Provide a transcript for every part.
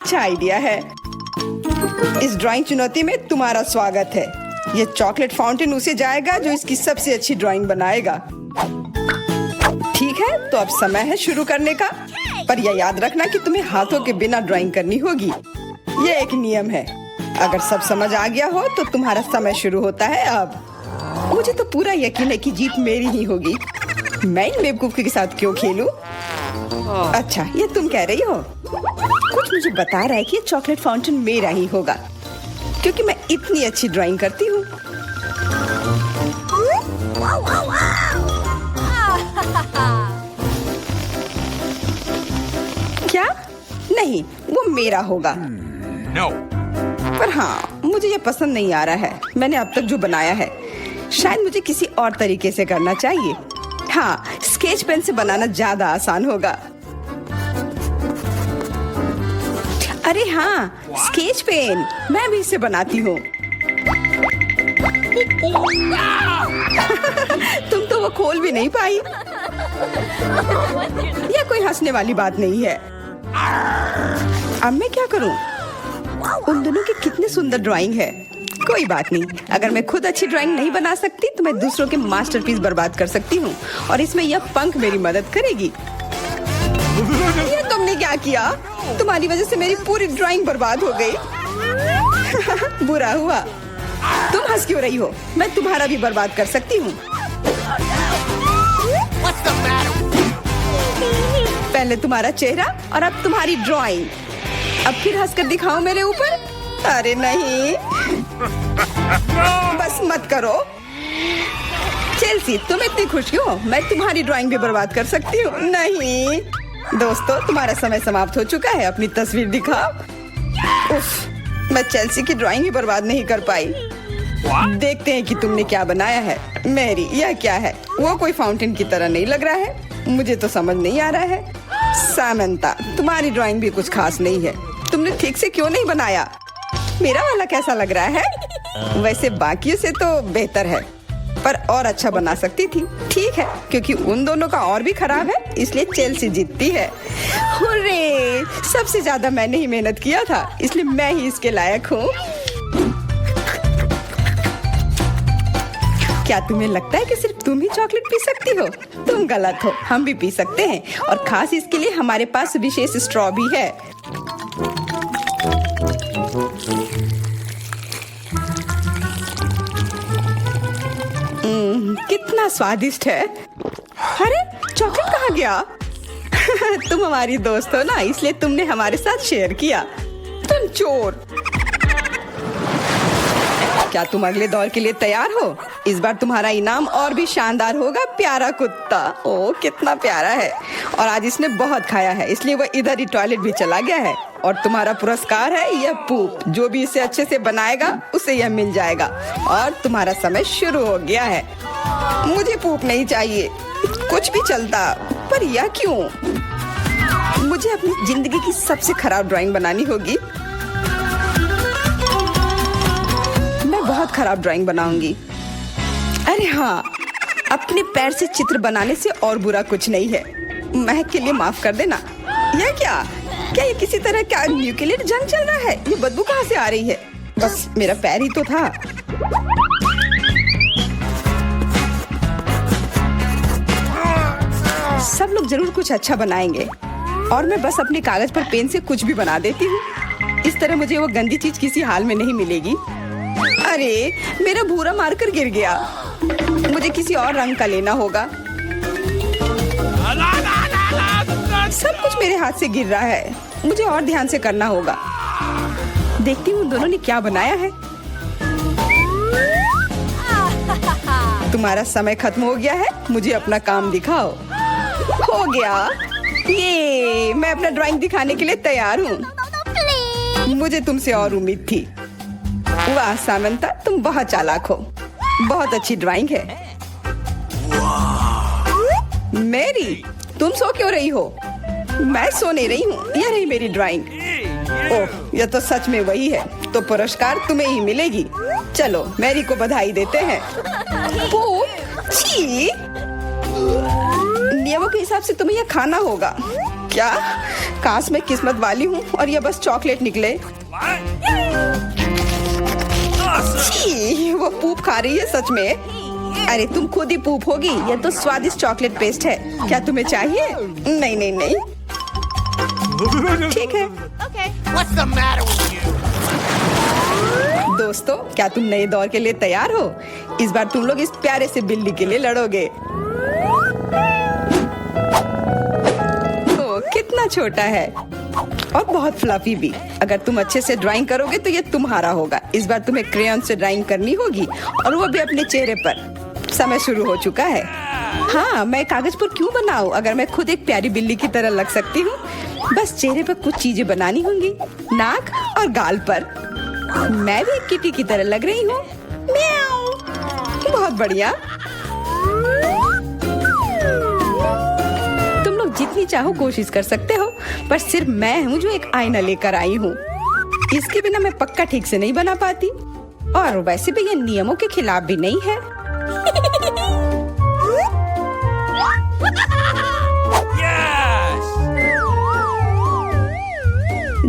अच्छा आइडिया है। इस ड्राइंग चुनौती में तुम्हारा स्वागत है। ये चॉकलेट फाउंटेन उसे जाएगा जो इसकी सबसे अच्छी ड्राइंग बनाएगा। ठीक है, तो अब समय है शुरू करने का। पर यह याद रखना कि तुम्हें हाथों के बिना ड्राइंग करनी होगी। ये एक नियम है। अगर सब समझ आ गया हो तो तुम्हारा समय शुरू होता है अब। मुझे तो पूरा यकीन है कि जीत मेरी ही होगी। मैं इन बेवकूफ के साथ क्यों खेलूं? अच्छा, ये तुम कह रही हो। कुछ मुझे बता रहा है कि ये चॉकलेट फाउंटेन मेरा ही होगा, क्योंकि मैं इतनी अच्छी ड्राइंग करती हूँ। क्या? नहीं, वो मेरा होगा। No. पर हाँ, मुझे ये पसंद नहीं आ रहा है। मैंने अब तक जो बनाया है, शायद मुझे किसी और तरीके से करना चाहिए। हाँ, स्केच पेन से बनाना ज्यादा आसान होगा। अरे हाँ, स्केच पेन, मैं भी इसे बनाती हूँ। तुम तो वो खोल भी नहीं पाई। यह कोई हंसने वाली बात नहीं है। अब मैं क्या करूँ? उन दोनों की कितनी सुंदर ड्राइंग है। कोई बात नहीं, अगर मैं खुद अच्छी ड्राइंग नहीं बना सकती तो मैं दूसरों के मास्टरपीस बर्बाद कर सकती हूँ, और इसमें यह पंख मेरी मदद करेगी। ये तुमने क्या किया? तुम्हारी वजह से मेरी पूरी ड्राइंग बर्बाद हो गई। बुरा हुआ। तुम हंस क्यों रही हो? मैं तुम्हारा भी बर्बाद कर सकती हूँ। पहले तुम्हारा चेहरा और अब तुम्हारी ड्राइंग। अब फिर हंसकर दिखाओ मेरे ऊपर। अरे नहीं, बस मत करो। चेल्सी, तुम इतनी खुश क्यों? मैं तुम्हारी ड्राइंग भी बर्बाद कर सकती हूँ। नहीं दोस्तों, तुम्हारा समय समाप्त हो चुका है। अपनी तस्वीर दिखाओ। उफ, मैं चेल्सी की ड्राइंग ही बर्बाद नहीं कर पाई। देखते हैं कि तुमने क्या बनाया है। मेरी, यह क्या है? वो कोई फाउंटेन की तरह नहीं लग रहा है। मुझे तो समझ नहीं आ रहा है। सामंता, तुम्हारी ड्राइंग भी कुछ खास नहीं है। तुमने ठीक से क्यों नहीं बनाया? मेरा वाला कैसा लग रहा है? वैसे बाकियों से तो बेहतर है, पर और अच्छा बना सकती थी। ठीक है, क्योंकि उन दोनों का और भी खराब है, इसलिए चेल्सी जीतती है। हुर्रे! सबसे ज्यादा मैंने ही मेहनत किया था, इसलिए मैं ही इसके लायक हूँ। क्या तुम्हें लगता है कि सिर्फ तुम ही चॉकलेट पी सकती हो? तुम गलत हो, हम भी पी सकते हैं, और खास इसके लिए हमारे पास विशेष स्ट्रॉ भी है। कितना स्वादिष्ट है। अरे, चॉकलेट कहाँ गया? तुम हमारी दोस्त हो ना, इसलिए तुमने हमारे साथ शेयर किया। तुम चोर। क्या तुम अगले दौर के लिए तैयार हो? इस बार तुम्हारा इनाम और भी शानदार होगा। प्यारा कुत्ता। ओह, कितना प्यारा है। और आज इसने बहुत खाया है, इसलिए वह इधर ही टॉयलेट भी चला गया है। और तुम्हारा पुरस्कार है यह पूप। जो भी इसे अच्छे से बनाएगा उसे यह मिल जाएगा। और तुम्हारा समय शुरू हो गया है। मुझे पूप नहीं चाहिए, कुछ भी चलता, पर यह क्यों? मुझे अपनी जिंदगी की सबसे खराब ड्राइंग बनानी होगी। मैं बहुत खराब ड्राइंग बनाऊंगी। अरे हाँ, अपने पैर से चित्र बनाने से और बुरा कुछ नहीं है। महक के लिए माफ कर देना। यह क्या ये किसी तरह का न्यूक्लियर जंग चल रहा है? ये बदबू कहाँ से आ रही है? बस मेरा पैर ही तो था। सब लोग जरूर कुछ अच्छा बनाएंगे, और मैं बस अपने कागज पर पेन से कुछ भी बना देती हूँ। इस तरह मुझे वो गंदी चीज किसी हाल में नहीं मिलेगी। अरे, मेरा भूरा मार्कर गिर गया। मुझे किसी और रंग का लेना होगा। सब कुछ मेरे हाथ से गिर रहा है। मुझे और ध्यान से करना होगा। देखती हूँ दोनों ने क्या बनाया है। तुम्हारा समय खत्म हो गया है। मुझे अपना काम दिखाओ। हो गया। ये, मैं अपना ड्राइंग दिखाने के लिए तैयार हूँ। मुझे तुमसे और उम्मीद थी। वाह सामंता, तुम बहुत चालाक हो। बहुत अच्छी ड्राइंग है। मेरी, तुम सो क्यों रही हो? मैं सो नहीं रही हूँ। यह रही मेरी ड्राइंग। ओह, यह तो सच में वही है। तो पुरस्कार तुम्हें ही मिलेगी। चलो, मैरी को बधाई देते हैं। छी! नियमों के हिसाब से तुम्हें यह खाना होगा। क्या? काश मैं किस्मत वाली हूँ और ये बस चॉकलेट निकले। छी, वो पूप खा रही है सच में। अरे तुम खुद ही पूप होगी। ये तो स्वादिष्ट चॉकलेट पेस्ट है। क्या तुम्हें चाहिए? नहीं नहीं नहीं। ठीक है। What's the matter with you? दोस्तों, क्या तुम नए दौर के लिए तैयार हो? इस बार तुम लोग इस प्यारे से बिल्ली के लिए लड़ोगे। ओ, कितना छोटा है और बहुत फ्लफी भी। अगर तुम अच्छे से ड्राइंग करोगे तो ये तुम्हारा होगा। इस बार तुम्हें क्रेयॉन से ड्राइंग करनी होगी और वो भी अपने चेहरे पर। समय शुरू हो चुका है। हाँ, मैं कागज पर क्यों बनाऊं अगर मैं खुद एक प्यारी बिल्ली की तरह लग सकती हूँ। बस चेहरे पर कुछ चीजें बनानी होंगी, नाक और गाल पर। मैं भी एक किटी की तरह लग रही हूँ। म्याऊ। बहुत बढ़िया। तुम लोग जितनी चाहो कोशिश कर सकते हो, पर सिर्फ मैं हूँ जो एक आईना लेकर आई हूँ। इसके बिना मैं पक्का ठीक से नहीं बना पाती और वैसे भी ये नियमों के खिलाफ भी नहीं है।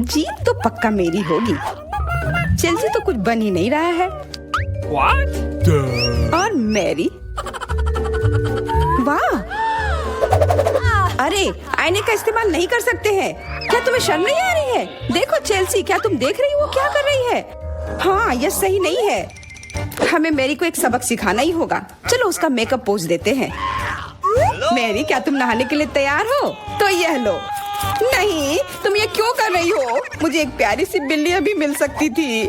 जीत तो पक्का मेरी होगी। चेल्सी तो कुछ बन ही नहीं रहा है। What? और मैरी, वाह! अरे, आईने का इस्तेमाल नहीं कर सकते हैं। क्या तुम्हें शर्म नहीं आ रही है? देखो चेल्सी, क्या तुम देख रही हो वो क्या कर रही है? हाँ, यह सही नहीं है। हमें मैरी को एक सबक सिखाना ही होगा। चलो उसका मेकअप पोज देते हैं। मैरी, क्या तुम नहाने के लिए तैयार हो? तो यह लो। नहीं, तुम ये क्यों कर रही हो? मुझे एक प्यारी सी बिल्ली अभी मिल सकती थी।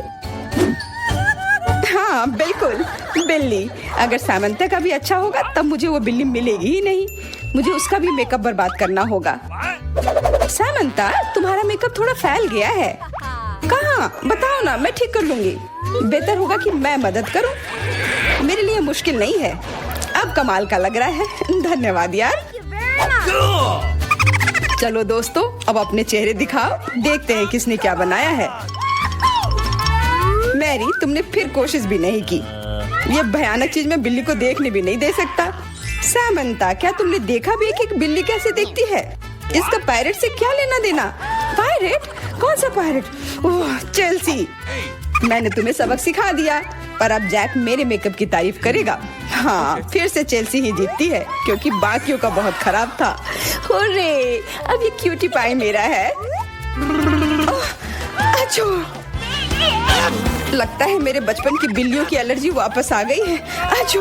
हाँ बिल्कुल, बिल्ली। अगर सामंता का भी अच्छा होगा तब मुझे वो बिल्ली मिलेगी ही नहीं। मुझे उसका भी मेकअप बर्बाद करना होगा। सामंता, तुम्हारा मेकअप थोड़ा फैल गया है। कहाँ? बताओ ना, मैं ठीक कर लूंगी। बेहतर होगा कि मैं मदद करूं। मेरे लिए मुश्किल नहीं है। अब कमाल का लग रहा है। धन्यवाद यार। चलो दोस्तों, अब अपने चेहरे दिखाओ। देखते हैं किसने क्या बनाया है। मैरी, तुमने फिर कोशिश भी नहीं की। ये भयानक चीज मैं बिल्ली को देखने भी नहीं दे सकता। सामंता, क्या तुमने देखा भी है कि एक बिल्ली कैसे दिखती है? इसका पायरेट से क्या लेना देना? पायरेट? कौन सा पायरेट? ओह, चेल्सी, मैंने तुम्हें सबक सिखा दिया, पर अब जैक मेरे मेकअप की तारीफ करेगा। हाँ, फिर से चेल्सी ही जीतती है क्योंकि बाकियों का बहुत खराब था। हुर्रे, अब ये क्यूटी पाई मेरा है। अच्छो, लगता है मेरे बचपन की बिल्लियों की एलर्जी वापस आ गई है। अच्छो।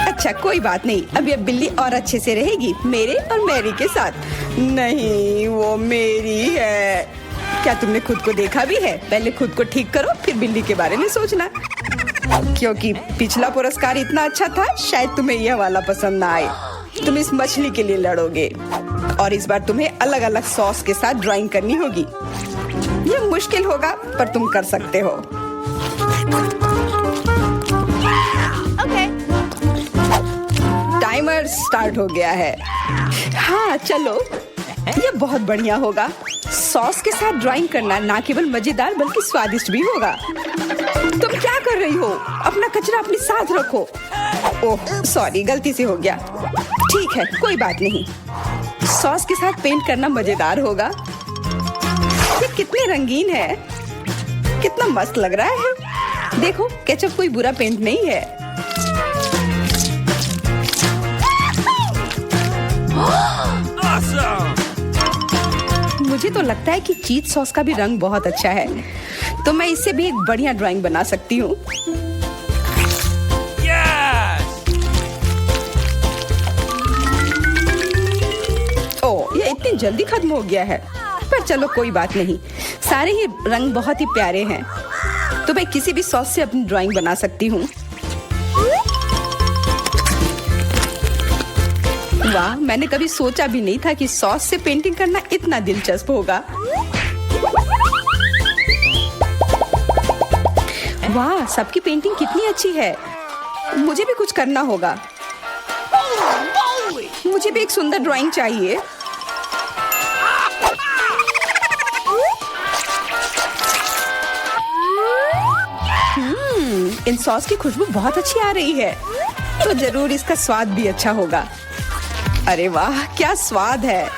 अच्छा, कोई बात नहीं। अब ये बिल्ली और अच्छे से रहेगी मेरे और मैरी के साथ। नहीं, वो मेरी है। क्या तुमने खुद को देखा भी है? पहले खुद को ठीक करो, फिर बिल्ली के बारे में सोचना। क्योंकि पिछला पुरस्कार इतना अच्छा था, शायद तुम्हें यह वाला पसंद ना आए। तुम इस मछली के लिए लड़ोगे और इस बार तुम्हें अलग अलग सॉस के साथ ड्राइंग करनी होगी। यह मुश्किल होगा, पर तुम कर सकते हो। टाइमर स्टार्ट हो गया है। हाँ चलो, यह बहुत बढ़िया होगा। सॉस के साथ ड्राइंग करना ना केवल मजेदार बल्कि स्वादिष्ट भी होगा। तुम क्या कर रही हो? अपना कचरा अपने साथ रखो। ओह सॉरी, गलती से हो गया। ठीक है, कोई बात नहीं। सॉस के साथ पेंट करना मजेदार होगा। ये कितने रंगीन है, कितना मस्त लग रहा है। देखो, केचप कोई बुरा पेंट नहीं है। मुझे तो लगता है कि चीज सॉस का भी रंग बहुत अच्छा है, तो मैं इससे भी एक बढ़िया ड्राइंग बना सकती हूँ। ओह, ये इतनी जल्दी खत्म हो गया है। पर चलो कोई बात नहीं, सारे ही रंग बहुत ही प्यारे हैं, तो मैं किसी भी सॉस से अपनी ड्राइंग बना सकती हूँ। वाह, मैंने कभी सोचा भी नहीं था कि सॉस से पेंटिंग करना इतना दिलचस्प होगा। वाह, सबकी पेंटिंग कितनी अच्छी है। मुझे भी कुछ करना होगा। मुझे भी एक सुंदर ड्राइंग चाहिए। इन सॉस की खुशबू बहुत अच्छी आ रही है, तो जरूर इसका स्वाद भी अच्छा होगा। अरे वाह, क्या स्वाद है।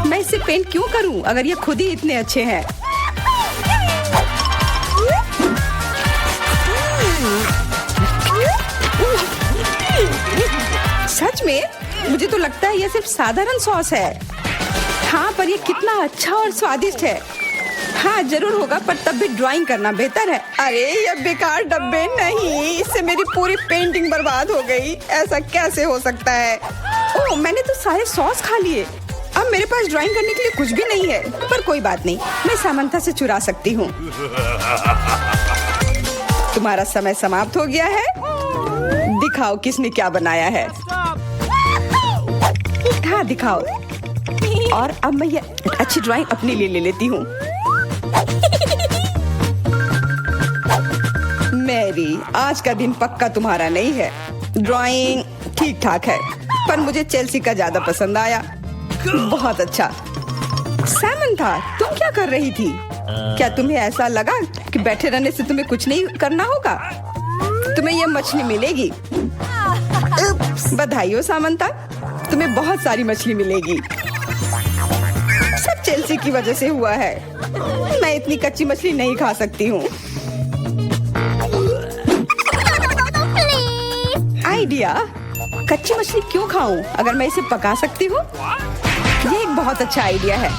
मैं इसे पेंट क्यों करूं अगर ये खुद ही इतने अच्छे हैं। सच में मुझे तो लगता है ये सिर्फ साधारण सॉस है। हाँ, पर ये कितना अच्छा और स्वादिष्ट है। हाँ जरूर होगा, पर तब भी ड्राइंग करना बेहतर है। अरे ये बेकार डब्बे, नहीं, इससे मेरी पूरी पेंटिंग बर्बाद हो गई। ऐसा कैसे हो सकता है? ओह, मैंने तो सारे सॉस खा लिए। अब मेरे पास ड्राइंग करने के लिए कुछ भी नहीं है। पर कोई बात नहीं, मैं सामंथा से चुरा सकती हूँ। तुम्हारा समय समाप्त हो गया है। दिखाओ किसने क्या बनाया है। हाँ दिखाओ। और अब मैं ये अच्छी ड्राइंग अपने लिए ले लेती हूँ। मैरी, आज का दिन पक्का तुम्हारा नहीं है। ड्राइंग ठीक ठाक है, पर मुझे चेल्सी का ज्यादा पसंद आया। बहुत अच्छा। सैमंथा, तुम क्या कर रही थी? क्या तुम्हें ऐसा लगा कि बैठे रहने से तुम्हें कुछ नहीं करना होगा? तुम्हें ये मछली मिलेगी। बधाई हो सामंथा, तुम्हें बहुत सारी मछली मिलेगी। सब चेल्सी की वजह से हुआ है। मैं इतनी कच्ची मछली नहीं खा सकती हूँ। आइडिया, कच्ची मछली क्यों खाऊं अगर मैं इसे पका सकती हूँ? ये एक बहुत अच्छा आइडिया है।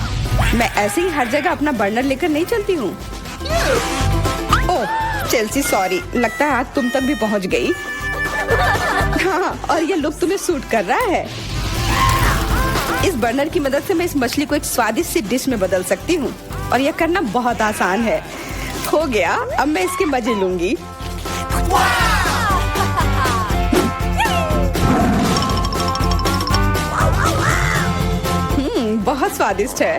मैं ऐसे ही हर जगह अपना बर्नर लेकर नहीं चलती हूँ। ओह चेल्सी, सॉरी, लगता है आज तुम तक भी पहुँच गई। हाँ, और ये लुक तुम्हें सूट कर रहा है। इस बर्नर की मदद से मैं इस मछली को एक स्वादिष्ट सी डिश में बदल सकती हूँ, और यह करना बहुत आसान है। हो गया, अब मैं इसके मजे लूंगी। बहुत स्वादिष्ट है।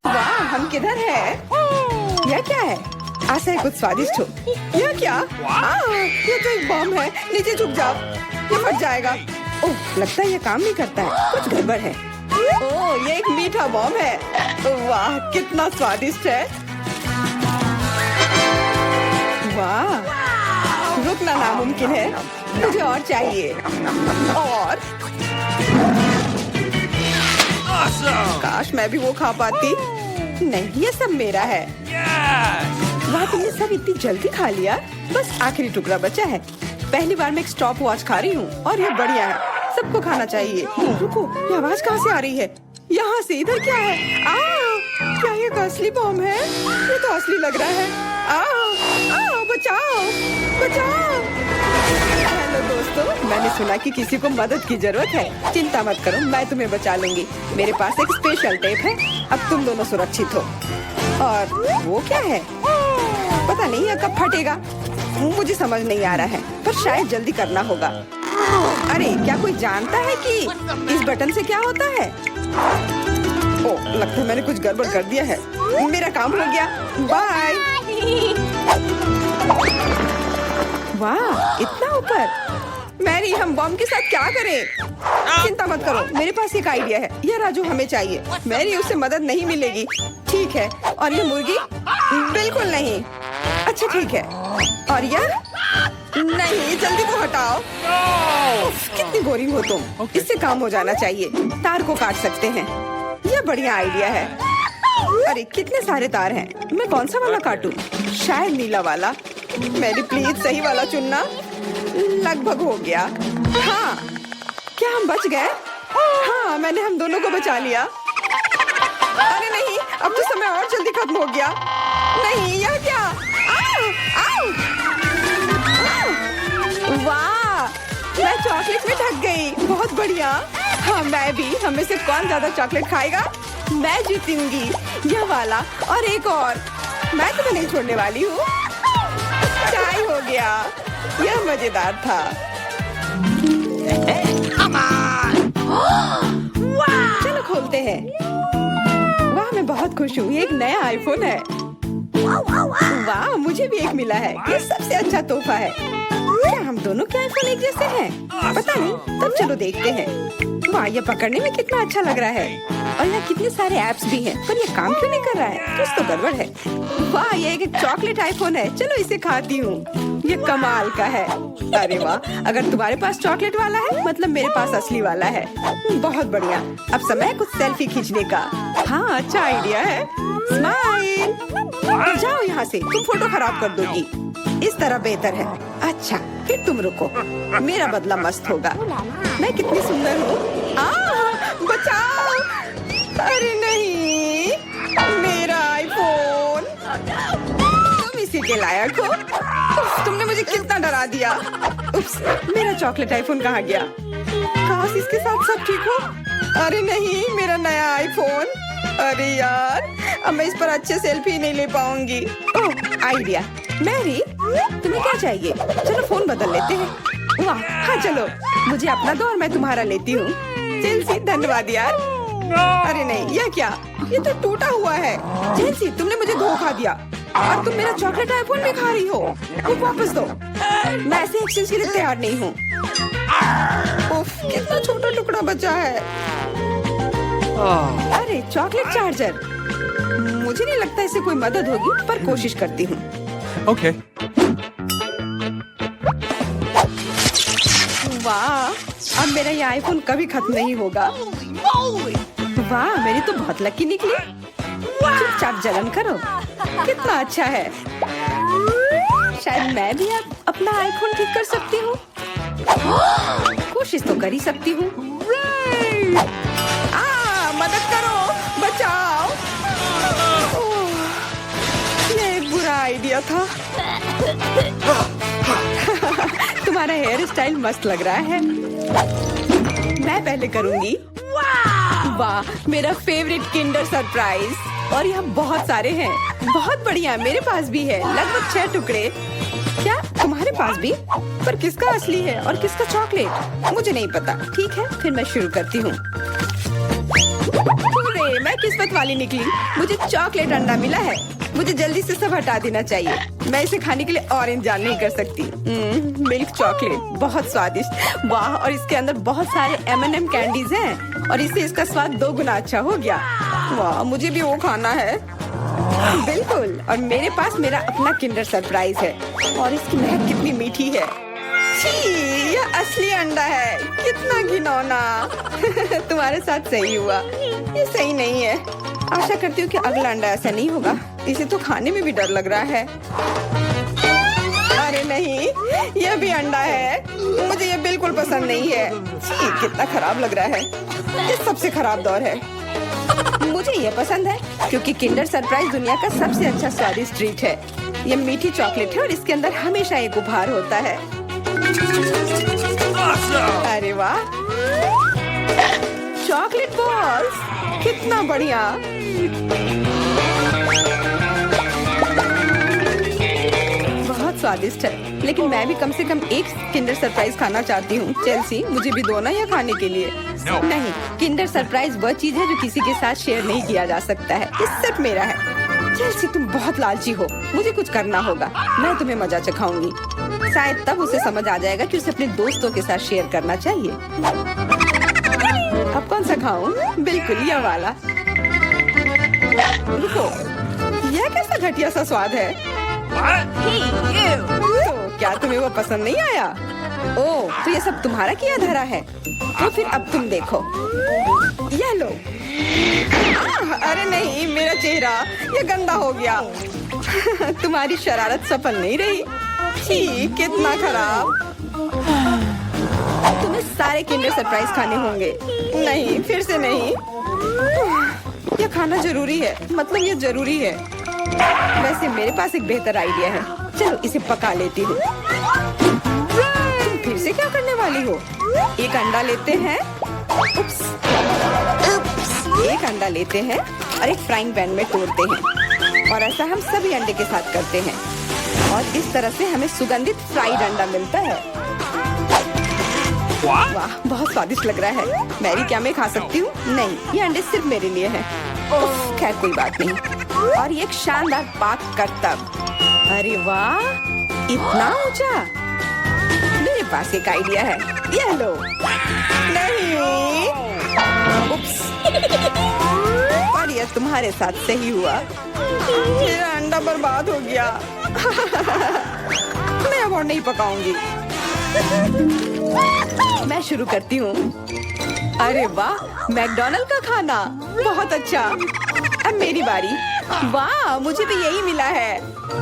वाह, हम किधर हैं? यह क्या है? आशा है कुछ स्वादिष्ट हो। यह क्या? ये तो एक बम है। नीचे झुक जाओ, ये फट जाएगा। ओह, लगता है ये काम नहीं करता है। कुछ गड़बड़ है। ओह, ये एक मीठा बम है। वाह, कितना स्वादिष्ट है। वाह, रुकना नामुमकिन है। मुझे और चाहिए। और काश मैं भी वो खा पाती। नहीं, ये सब मेरा है। वाह, तुमने सब इतनी जल्दी खा लिया। बस आखिरी टुकड़ा बचा है। पहली बार मैं एक स्टॉप वॉच खा रही हूँ, और ये बढ़िया है। सबको खाना चाहिए। रुको, ये आवाज कहाँ से आ रही है? यहाँ से। इधर क्या है? क्या ये असली बम है? ये तो असली लग रहा है। बचाओ, बचाओ। हेलो दोस्तों, मैंने सुना कि किसी को मदद की जरूरत है। चिंता मत करो, मैं तुम्हें बचा लूंगी। मेरे पास एक स्पेशल टेप है। अब तुम दोनों सुरक्षित हो। और वो क्या है? पता नहीं ये कब फटेगा। मुझे समझ नहीं आ रहा है, पर शायद जल्दी करना होगा। अरे, क्या कोई जानता है कि इस बटन से क्या होता है? ओह, लगता है मैंने कुछ गड़बड़ कर दिया है। मेरा काम हो गया। बाय। वाह, इतना ऊपर। मैरी, हम बम के साथ क्या करें? चिंता मत करो, मेरे पास एक आइडिया है। यह राजू हमें चाहिए। मैरी, उससे मदद नहीं मिलेगी। ठीक है। और ये मुर्गी? बिल्कुल नहीं। अच्छा ठीक है। और यह? नहीं, जल्दी को हटाओ। कितनी बोरिंग हो तुम। इससे काम हो जाना चाहिए। तार को काट सकते हैं। यह बढ़िया आइडिया है। अरे, कितने सारे तार हैं। मैं कौन सा वाला काटूं? शायद नीला वाला। मेरी प्लीज सही वाला चुनना। लगभग हो गया। हाँ, क्या हम बच गए? हाँ, मैंने हम दोनों को बचा लिया। अरे नहीं, अब तो समय और जल्दी खत्म हो गया। नहीं, यह क्या? आओ, आओ। वाह, मैं चॉकलेट में ढक गई। बहुत बढ़िया। हाँ, मैं भी। हम में से कौन ज्यादा चॉकलेट खाएगा? मैं जीतूंगी। यह वाला और एक और। मैं तुम्हें नहीं छोड़ने वाली हूँ। चाय हो गया। यह मजेदार था। चलो खोलते हैं। वाह, मैं बहुत खुश हूँ। ये एक नया आईफोन है। वाह, मुझे भी एक मिला है। ये सबसे अच्छा तोहफा है। क्या हम दोनों के आईफोन एक जैसे हैं? पता नहीं, तब चलो देखते हैं। वाह, ये पकड़ने में कितना अच्छा लग रहा है। और यहाँ कितने सारे ऐप्स भी हैं, पर ये काम क्यों नहीं कर रहा है? कुछ तो गड़बड़ है। वाह, ये एक चॉकलेट आईफोन है। चलो इसे खाती हूँ। ये कमाल का है। अरे वाह, अगर तुम्हारे पास चॉकलेट वाला है, मतलब मेरे पास असली वाला है। बहुत बढ़िया। अब समय है कुछ सेल्फी खींचने का। हाँ, अच्छा आइडिया है। स्माइल। जाओ यहाँ से, तुम फोटो खराब कर दोगी। इस तरह बेहतर है। अच्छा, फिर तुम रुको, मेरा बदला मस्त होगा। मैं कितनी सुंदर हूँ। बचाओ। अरे नहीं, मेरा आईफोन। तुम इसी के लायक हो। उफ्स, तुमने मुझे कितना डरा दिया। उफ्स, मेरा चॉकलेट आईफोन कहाँ गया? काश इसके साथ सब ठीक हो। अरे नहीं, मेरा नया आईफोन। अरे यार, अब मैं इस पर अच्छे सेल्फी नहीं ले पाऊंगी। ओह, आइडिया। मैरी, तुम्हें क्या चाहिए? चलो फोन बदल लेते हैं। वाह, हाँ चलो, मुझे अपना दो और मैं तुम्हारा लेती हूँ। चेल्सी, धन्यवाद यार। अरे नहीं, यह क्या? ये तो टूटा हुआ है। चेल्सी, तुमने मुझे धोखा दिया और तुम मेरा चॉकलेट आईफोन भी खा रही हो। वो वापस दो। मैं ऐसे एक्सचेंज के लिए तैयार नहीं हूँ। उफ, कितना छोटा टुकड़ा बचा है। अरे चॉकलेट चार्जर। मुझे नहीं लगता इसे कोई मदद होगी, पर कोशिश करती हूँ। Okay. वाह, अब मेरा ये आईफोन कभी खत्म नहीं होगा। वाह, मेरी तो बहुत लकी निकली। चुपचाप जलन करो। कितना अच्छा है। शायद मैं भी अब अपना आईफोन ठीक कर सकती हूँ। कोशिश तो कर ही सकती हूँ। मदद करो, बचाओ। ये एक बुरा आइडिया था। तुम्हारा हेयर स्टाइल मस्त लग रहा है। मैं पहले करूंगी। वाह, मेरा फेवरेट किंडर सरप्राइज। और यहाँ बहुत सारे हैं। बहुत बढ़िया, मेरे पास भी है। लगभग 6 टुकड़े। क्या तुम्हारे पास भी? पर किसका असली है और किसका चॉकलेट? मुझे नहीं पता। ठीक है, फिर मैं शुरू करती हूँ। मैं किस्मत वाली निकली। मुझे चॉकलेट अंडा मिला है। मुझे जल्दी से सब हटा देना चाहिए। मैं इसे खाने के लिए और इंतजार नहीं कर सकती। मिल्क चॉकलेट, बहुत स्वादिष्ट। वाह, और इसके अंदर बहुत सारे M&M कैंडीज हैं और इससे इसका स्वाद 2 गुना अच्छा हो गया। वाह, मुझे भी वो खाना है। बिल्कुल, और मेरे पास मेरा अपना किंडर सरप्राइज है और इसकी महक कितनी मीठी है। छी, यह असली अंडा है। कितना घिनौना। तुम्हारे साथ सही हुआ। ये सही नहीं है। आशा करती हूँ कि अगला अंडा ऐसा नहीं होगा। इसे तो खाने में भी डर लग रहा है। अरे नहीं, यह भी अंडा है। मुझे ये बिल्कुल पसंद नहीं है। छी, कितना खराब लग रहा है। ये सबसे खराब दौर है। मुझे ये पसंद है क्योंकि किंडर सरप्राइज दुनिया का सबसे अच्छा स्वादिष्ट ट्रीट है। ये मीठी चॉकलेट है और इसके अंदर हमेशा एक उपहार होता है। अरे वाह, चॉकलेट बॉल्स, कितना बढ़िया। बहुत स्वादिष्ट है, लेकिन मैं भी कम से कम एक किंडर सरप्राइज खाना चाहती हूँ। चेल्सी, मुझे भी दो ना यह खाने के लिए। नहीं, किंडर सरप्राइज वह चीज है जो किसी के साथ शेयर नहीं किया जा सकता है। ये सिर्फ मेरा है। चेल्सी, तुम बहुत लालची हो। मुझे कुछ करना होगा। मैं तुम्हें मजा चखाऊंगी। शायद तब उसे समझ आ जाएगा कि उसे अपने दोस्तों के साथ शेयर करना चाहिए। अब कौन सा खाऊं? बिल्कुल यह वाला। रुको, यह कैसा घटिया सा स्वाद है? तो क्या तुम्हें वो पसंद नहीं आया? ओह, तो ये सब तुम्हारा किया धरा है। तो फिर अब तुम देखो। यह लो। अरे नहीं, मेरा चेहरा ये गंदा हो गया। तुम्हारी शरारत सफल नहीं रही। छी, कितना खराब। तुम्हें सारे किंडर सरप्राइज खाने होंगे। नहीं, फिर से नहीं। यह खाना जरूरी है, मतलब ये जरूरी है। वैसे मेरे पास एक बेहतर आइडिया है। चलो इसे पका लेती हूँ। तुम फिर से क्या करने वाली हो? एक अंडा लेते हैं। उप्स, एक अंडा लेते हैं और एक फ्राइंग पैन में तोड़ते हैं। और ऐसा हम सभी अंडे के साथ करते हैं। और इस तरह से हमें सुगंधित फ्राइड अंडा मिलता है। वाह, बहुत स्वादिष्ट लग रहा है। मैरी, क्या मैं खा सकती हूँ? नहीं, ये अंडे सिर्फ मेरे लिए हैं। खैर, कोई बात नहीं। और ये एक शानदार पाक करतब। अरे वाह, इतना ऊंचा। मेरे पास एक आइडिया है, ये लो। नहीं, उप्स। पर ये तुम्हारे साथ सही हुआ, मेरा अंडा बर्बाद हो गया। मैं अब और नहीं पकाऊंगी। मैं शुरू करती हूँ। अरे वाह, मैकडॉनल्ड का खाना बहुत अच्छा। अब मेरी बारी। वाह, मुझे भी यही मिला है।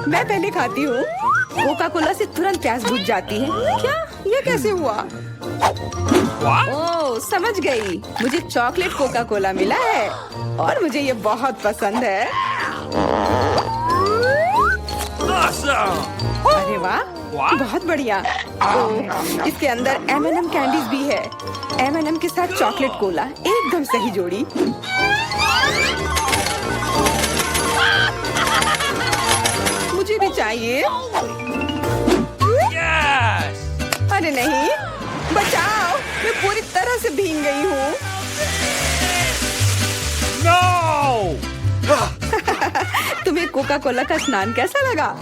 मैं पहले खाती हूँ। कोका कोला से तुरंत प्यास बुझ जाती है। क्या, ये कैसे हुआ? ओह, समझ गई। मुझे चॉकलेट कोका कोला मिला है और मुझे ये बहुत पसंद है। अरे वाह, बहुत बढ़िया। ओह, इसके अंदर M&M कैंडीज भी है। M&M के साथ चॉकलेट कोला, एकदम सही जोड़ी। मुझे भी चाहिए। Yes! अरे नहीं, बचाओ, मैं पूरी तरह से भीग गई हूँ। No! तुम्हें कोका कोला का स्नान कैसा लगा?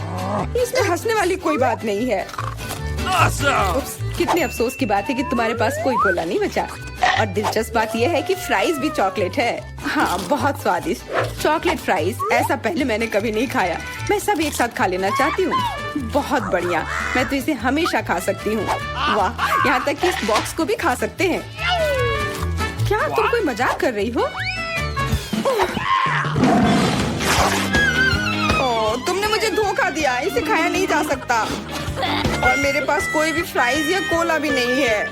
इसमें हंसने वाली कोई बात नहीं है। Awesome! उप्स, कितने अफसोस की बात है कि तुम्हारे पास कोई कोला नहीं बचा। और दिलचस्प बात यह है कि फ्राइज भी चॉकलेट है। हाँ, बहुत स्वादिष्ट चॉकलेट फ्राइज। ऐसा पहले मैंने कभी नहीं खाया। मैं सब एक साथ खा लेना चाहती हूँ। बहुत बढ़िया, मैं तो इसे हमेशा खा सकती हूँ। वाह, यहाँ तक कि इस बॉक्स को भी खा सकते हैं। क्या तुम कोई मजाक कर रही हो? ओह, तुमने मुझे धोखा दिया। इसे खाया नहीं जा सकता। और मेरे पास कोई भी फ्राइज या कोला भी नहीं है।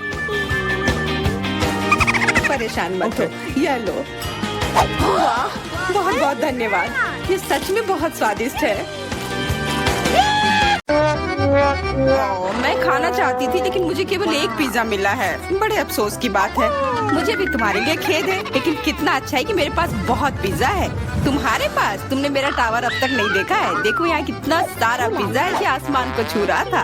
परेशान मत हो, यह लो। वाह, बहुत बहुत धन्यवाद। ये सच में बहुत स्वादिष्ट है। मैं खाना चाहती थी लेकिन मुझे केवल एक पिज्जा मिला है। बड़े अफसोस की बात है। मुझे भी तुम्हारे लिए खेद है, लेकिन कितना अच्छा है कि मेरे पास बहुत पिज्जा है। तुम्हारे पास? तुमने मेरा टावर अब तक नहीं देखा है। देखो यहाँ कितना सारा पिज्जा है कि आसमान को छू रहा था।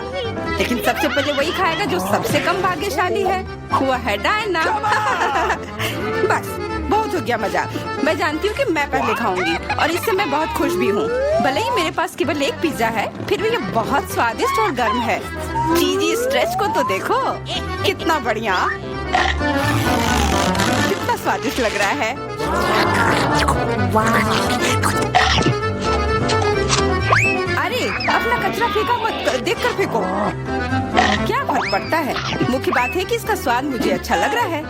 लेकिन सबसे पहले वही खाएगा जो सबसे कम भाग्यशाली है। वो है डायना। बस, बहुत हो गया मजाक। मैं जानती हूँ कि मैं पहले खाऊंगी और इससे मैं बहुत खुश भी हूँ। भले ही मेरे पास केवल एक पिज्जा है, फिर भी ये बहुत स्वादिष्ट और गर्म है। चीजी स्ट्रेच को तो देखो, कितना बढ़िया, कितना स्वादिष्ट लग रहा है। अरे, अपना कचरा फेंका मत, देखकर फेंको। क्या फर्क पड़ता है? मुख्य बात है कि इसका स्वाद मुझे अच्छा लग रहा है।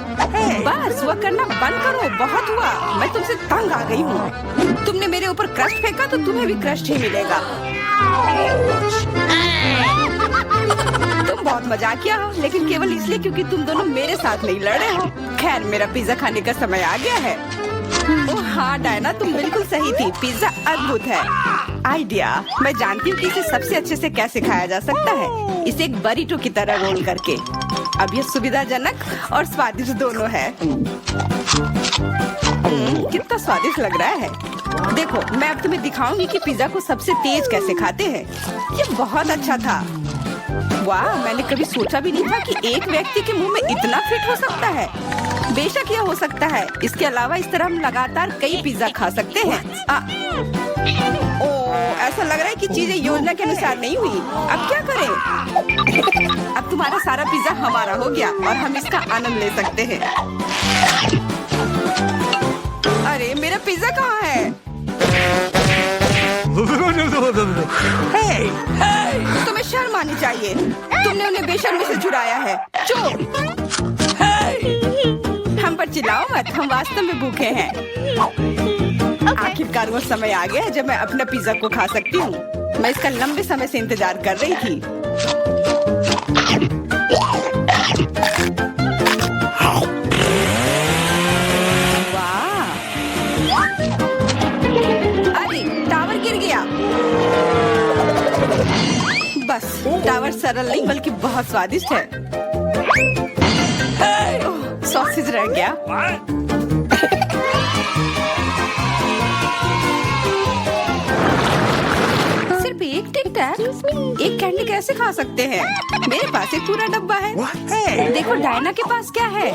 बस वह करना बंद करो, बहुत हुआ। मैं तुमसे तंग आ गई हूँ। तुमने मेरे ऊपर क्रस्ट फेंका तो तुम्हें भी क्रस्ट ही मिलेगा। तुम बहुत मजाकिया हो, लेकिन केवल इसलिए क्योंकि तुम दोनों मेरे साथ नहीं लड़े हो। खैर, मेरा पिज्जा खाने का समय आ गया है। ओह हाँ डायना, तुम बिल्कुल सही थी। पिज्जा अद्भुत है। आइडिया, मैं जानती हूँ कि इसे सबसे अच्छे से कैसे खाया जा सकता है। इसे एक बरीटो की तरह रोल करके। अब यह सुविधाजनक और स्वादिष्ट दोनों है। कितना स्वादिष्ट लग रहा है। देखो, मैं अब तुम्हें दिखाऊंगी कि पिज्जा को सबसे तेज कैसे खाते हैं। ये बहुत अच्छा था। वाह, मैंने कभी सोचा भी नहीं था कि एक व्यक्ति के मुंह में इतना फिट हो सकता है। बेशक यह हो सकता है। इसके अलावा इस तरह हम लगातार कई पिज्जा खा सकते हैं। ओह, ऐसा लग रहा है कि चीजें योजना के अनुसार नहीं हुई। अब क्या करें? अब तुम्हारा सारा पिज्जा हमारा हो गया और हम इसका आनंद ले सकते हैं। अरे, मेरा पिज्जा कहाँ है? Hey! Hey! तुम्हें शर्म आनी चाहिए। तुमने उन्हें बेशर्मी से चुराया है। चोर! हम पर चिल्लाओ मत, हम वास्तव में भूखे हैं। आखिरकार वो समय आ गया जब मैं अपना पिज्जा को खा सकती हूँ। मैं इसका लंबे समय से इंतजार कर रही थी। वाह! अरे, टावर गिर गया। बस, टावर सरल नहीं बल्कि बहुत स्वादिष्ट है। सॉसेज रह गया। What? सिर्फ एक टिक टैक, एक कैंडी कैसे खा सकते हैं? मेरे पास एक पूरा डब्बा है। What? Hey! देखो डायना के पास क्या है।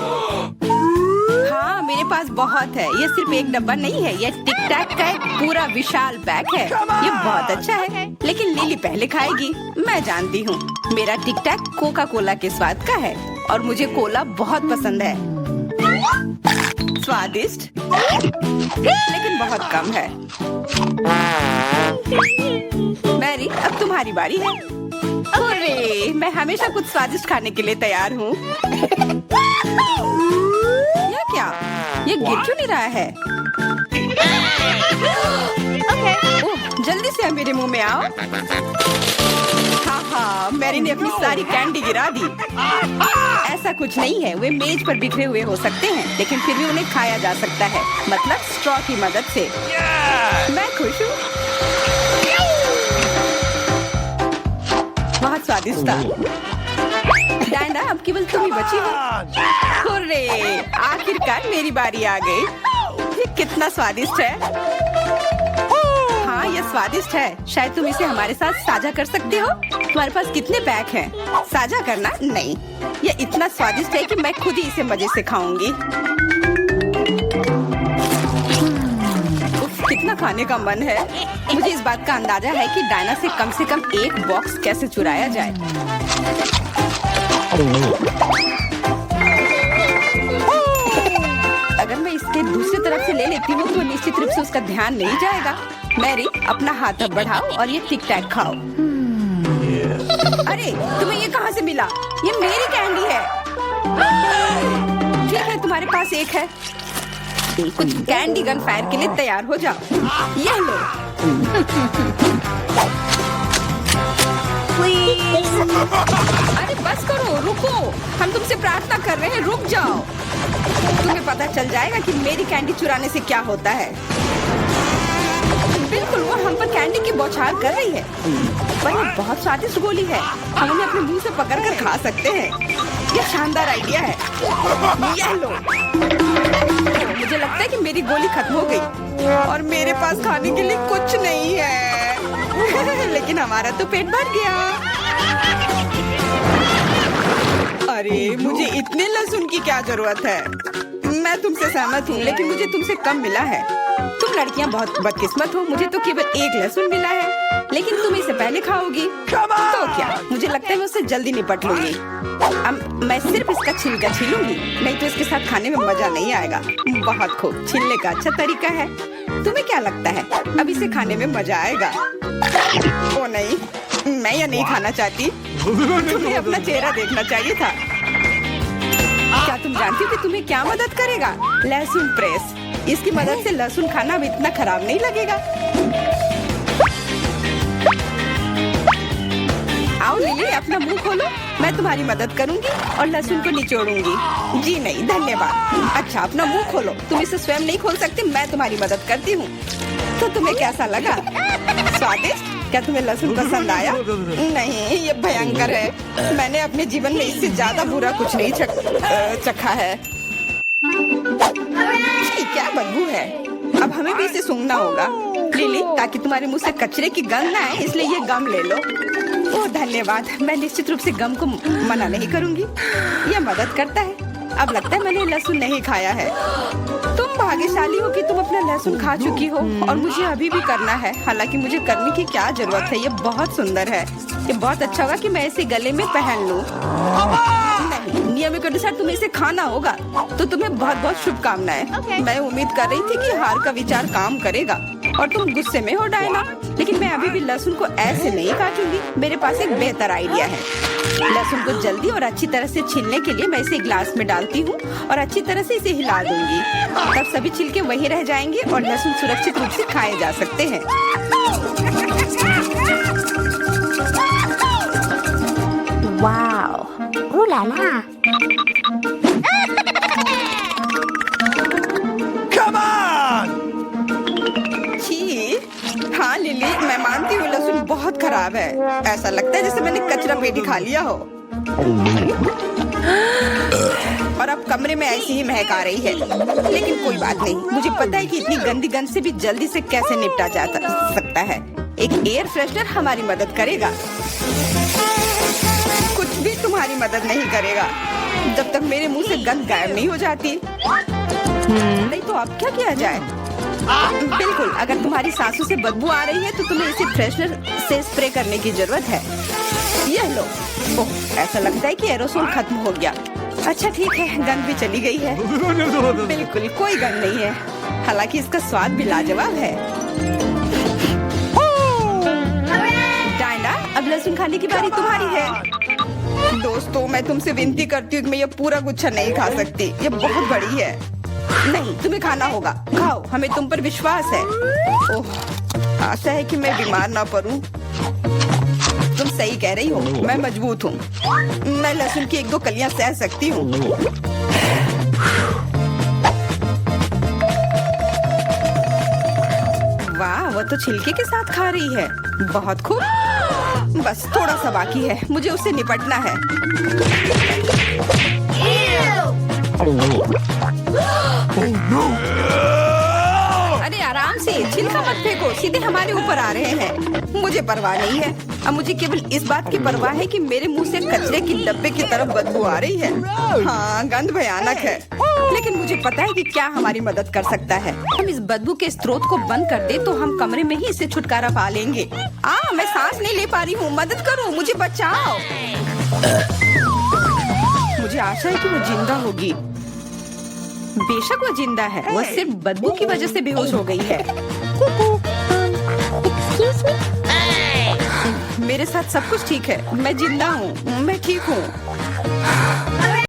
हाँ, मेरे पास बहुत है। ये सिर्फ एक डब्बा नहीं है, ये टिक टैक का एक पूरा विशाल पैक है। ये बहुत अच्छा है, लेकिन लिली पहले खाएगी। मैं जानती हूँ, मेरा टिक टैक कोका कोला के स्वाद का है और मुझे कोला बहुत पसंद है। स्वादिष्ट, लेकिन बहुत कम है। मैरी, अब तुम्हारी बारी है। अरे, मैं हमेशा कुछ स्वादिष्ट खाने के लिए तैयार हूँ। यह क्या? ये गिर क्यों नहीं रहा है? ओह, जल्दी से मेरे मुंह में आओ। हाँ, मैरी ने अपनी सारी कैंडी गिरा दी। ऐसा कुछ नहीं है, वे मेज पर बिखरे हुए हो सकते हैं, लेकिन फिर भी उन्हें खाया जा सकता है, मतलब स्ट्रॉ की मदद से। मैं खुश हूँ। बहुत स्वादिष्ट था। डायना, अब केवल तुम ही बची हो। हुर्रे, आखिरकार मेरी बारी आ गई। ये कितना स्वादिष्ट है। हाँ, ये स्वादिष्ट है। शायद तुम इसे हमारे साथ साझा कर सकते हो। तुम्हारे पास कितने पैक हैं? साझा करना नहीं। ये इतना स्वादिष्ट है कि मैं खुद ही इसे मजे से खाऊंगी। उफ, कितना खाने का मन है। मुझे इस बात का अंदाजा है कि डायना से कम एक बॉक्स कैसे चुराया जाए। अगर मैं इसके दूसरी तरफ से ले लेती हूँ तो निश्चित रूप से उसका ध्यान नहीं जाएगा। मैरी, अपना हाथ अब बढ़ाओ और ये टिक टैक खाओ। अरे, तुम्हें ये कहाँ से मिला? ये मेरी कैंडी है। ठीक है, तुम्हारे पास एक है। कुछ कैंडी गन फायर के लिए तैयार हो जाओ। ये लो। अरे बस करो, रुको। हम तुमसे प्रार्थना कर रहे हैं, रुक जाओ। तुम्हें पता चल जाएगा कि मेरी कैंडी चुराने से क्या होता है। बिल्कुल, वो हम पर कैंडी की बौछार कर रही है। पर ये बहुत स्वादिष्ट गोली है। हम उन्हें अपने मुंह से पकड़कर खा सकते हैं। ये शानदार आइडिया है। ये लो। मुझे लगता है कि मेरी गोली खत्म हो गई और मेरे पास खाने के लिए कुछ नहीं है। लेकिन हमारा तो पेट भर गया। अरे, मुझे इतने लहसुन की क्या जरूरत है? मैं तुमसे सहमत हूँ, लेकिन मुझे तुमसे कम मिला है। तुम लड़कियाँ बहुत बदकिस्मत हो। मुझे तो केवल एक लहसुन मिला है, लेकिन तुम इसे पहले खाओगी तो क्या? मुझे लगता है मैं उससे जल्दी निपट लूंगी। अब मैं सिर्फ इसका छिलका छीलूंगी, नहीं तो इसके साथ खाने में मजा नहीं आएगा। बहुत खूब, छीलने का अच्छा तरीका है। तुम्हें क्या लगता है अब इसे खाने में मजा आएगा? ओ नहीं, मैं यह नहीं खाना चाहती। तुम्हें अपना चेहरा देखना चाहिए था। क्या तुम जानती हो कि तुम्हें क्या मदद करेगा? लहसुन प्रेस। इसकी मदद से लहसुन खाना अब इतना खराब नहीं लगेगा। आओ लिली, अपना मुंह खोलो। मैं तुम्हारी मदद करूंगी और लहसुन को निचोड़ूंगी। जी नहीं, धन्यवाद। अच्छा, अपना मुंह खोलो। तुम इसे स्वयं नहीं खोल सकती, मैं तुम्हारी मदद करती हूँ। तो तुम्हें कैसा लगा? स्वादिष्ट? क्या तुम्हें लहसुन पसंद आया? नहीं, ये भयंकर है। मैंने अपने जीवन में इससे ज्यादा बुरा कुछ नहीं चखा है। क्या बदबू है। अब हमें भी इसे सूंघना होगा लिली, ताकि तुम्हारे मुंह से कचरे की गंध ना आए। इसलिए ये गम ले लो। ओह धन्यवाद। मैं निश्चित रूप से गम को मना नहीं करूंगी। यह मदद करता है। अब लगता है मैंने लहसुन नहीं खाया है। तुम भाग्यशाली हो कि तुम अपना लहसुन खा चुकी हो और मुझे अभी भी करना है। हालांकि मुझे करने की क्या जरूरत है, ये बहुत सुंदर है। ये बहुत अच्छा होगा कि मैं इसे गले में पहन लूं। नहीं, नियम के अनुसार तुम्हें इसे खाना होगा। तो तुम्हें बहुत बहुत शुभकामनाएं। मैं उम्मीद कर रही थी कि हार का विचार काम करेगा और तुम गुस्से में हो डायना, लेकिन मैं अभी भी लहसुन को ऐसे नहीं काटूंगी। मेरे पास एक बेहतर आइडिया है। लहसुन को जल्दी और अच्छी तरह से छीलने के लिए मैं इसे ग्लास में डालती हूँ और अच्छी तरह से इसे हिला दूंगी। तब सभी छिलके वहीं रह जाएंगे और लहसुन सुरक्षित रूप से खाए जा सकते हैं। Wow, ooh la la। Come on! छी, हाँ लिली, मैं मानती हूँ लहसुन बहुत खराब है। ऐसा लगता है जैसे मैंने कचरा पेटी खा लिया हो। और अब कमरे में ऐसी ही महक आ रही है। लेकिन कोई बात नहीं, मुझे पता है कि इतनी गंदी गंध से भी जल्दी से कैसे निपटा जा सकता है। एक एयर फ्रेशनर हमारी मदद करेगा। कुछ भी तुम्हारी मदद नहीं करेगा जब तक मेरे मुंह से गंध गायब नहीं हो जाती। नहीं तो अब क्या किया जाए? बिल्कुल, अगर तुम्हारी सासू से बदबू आ रही है तो तुम्हें इसे फ्रेशनर से स्प्रे करने की जरूरत है। यह लो। ओह, ऐसा लगता है कि एरोसोल खत्म हो गया। अच्छा ठीक है, गंध भी चली गई है। बिल्कुल कोई गंध नहीं है, हालांकि इसका स्वाद भी लाजवाब है। डायना, अब लहसुन खाने की बारी तुम्हारी है। दोस्तों, मैं तुमसे विनती करती हूँ कि मैं ये पूरा गुच्छा नहीं खा सकती, ये बहुत बड़ी है। नहीं, तुम्हें खाना होगा, खाओ, हमें तुम पर विश्वास है। ओह, आशा है कि मैं बीमार ना पड़ूं। तुम सही कह रही हो, मैं मजबूत हूँ। मैं लहसुन की 1-2 कलियां सह सकती हूँ। वाह, वो तो छिलके के साथ खा रही है। बहुत खूब। बस थोड़ा सा बाकी है, मुझे उससे निपटना है। अरे आराम से, छिलका मत फेंको, सीधे हमारे ऊपर आ रहे हैं। मुझे परवाह नहीं है, अब मुझे केवल इस बात की परवाह है कि मेरे मुंह से कचरे की डब्बे की तरफ बदबू आ रही है। हाँ, गंध भयानक है, लेकिन मुझे पता है कि क्या हमारी मदद कर सकता है। हम इस बदबू के स्रोत को बंद कर दे तो हम कमरे में ही इससे छुटकारा पा लेंगे। मैं सांस नहीं ले पा रही हूँ, मदद करो, मुझे बचाओ। मुझे आशा है कि वो जिंदा होगी। बेशक वो जिंदा है, वो सिर्फ बदबू की वजह से बेहोश हो गई है। Excuse me? मेरे साथ सब कुछ ठीक है, मैं जिंदा हूँ, मैं ठीक हूँ।